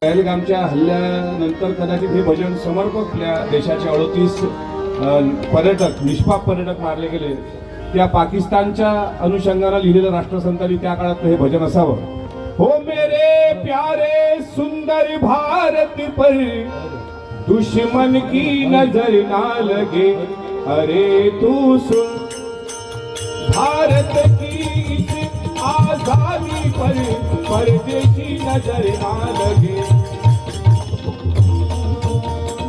पहलगामच्या हल्ल्यानंतर कदाचित हे भजन समर्पक आपल्या देशाचे 38 पर्यटक निष्पाप पर्यटक मारले गेले त्या पाकिस्तानच्या अनुषंगाने लिहिलेलं राष्ट्रसंतांनी त्या काळात हे भजन असावं। हो मेरे प्यारे सुंदर भारत पर दुश्मन की नजर ना लगे, अरे तू सुन भारत की इस आजादी पर परदेशी नजर ना लगे।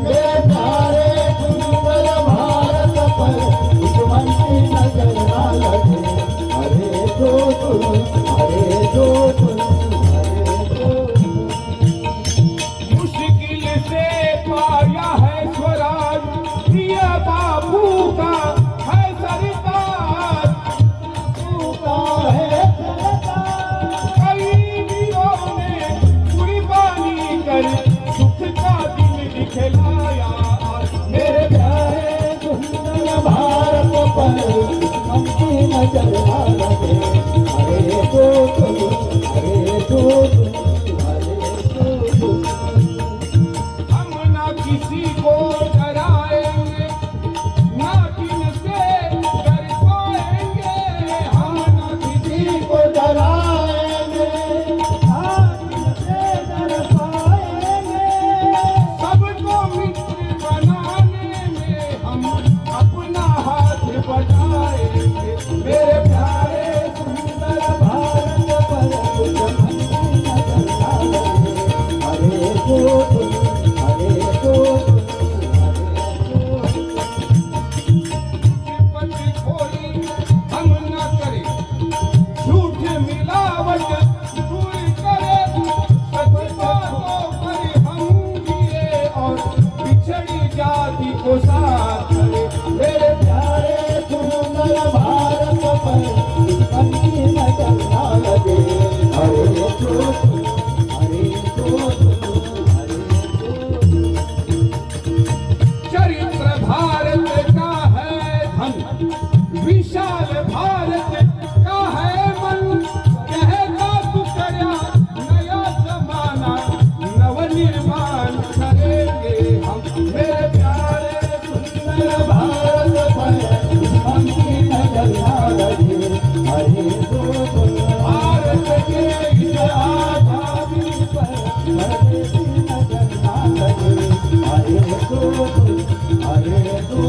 मेरे प्यारे सुंदर भारत पर दुश्मन की नजर ना लगे, अरे तो सुन, अरे तो सुन, अरे तो सुन। मुश्किल से पाया है स्वराज प्रिय बापू का है सरकार, बापू का है सरकार। कई वीरों ने कुर्बानी कर सुख का दिन दिखलाया। मेरे प्यारे सुंदर भारत पर दुश्मन की नजर ना लगे, अरे तो सुन, अरे तो सुन, अरे तो सुन। हम ना किसी को डराएंगे ना किनसे डर पाएंगे, हम ना किसी को डराएंगे, आग से डर पाएंगे। सबको मित्र बनाने में हम अपना हाथ बटाएंगे। मेरे प्यारे सुंदर भारत पर दुश्मन की नजर ना लगे, अरे तो सुन, अरे तो सुन, अरे तो सुन। पति खोरी हम न करें, झूठ मिलावट दूर करें, सच बातों पर हम जिए और बिछड़ी जाति को साथ करें। मेरे प्यारे सुंदर भारत पर दुश्मन की नजर ना लगे, अरे तो सुन, अरे तो सुन, अरे तो सुन। चरित्र भारत का है धन, विशाल भारत का है मन, कहता तू करया नया जमाना नवनिर्माण करेंगे हम। मेरे प्यारे सुंदर भारत पर दुश्मन की नजर ना लगे, अरे तो सुन। भारत के इस आजादी पर परदेशी नजर ना लगे, अरे तो सुन, अरे तो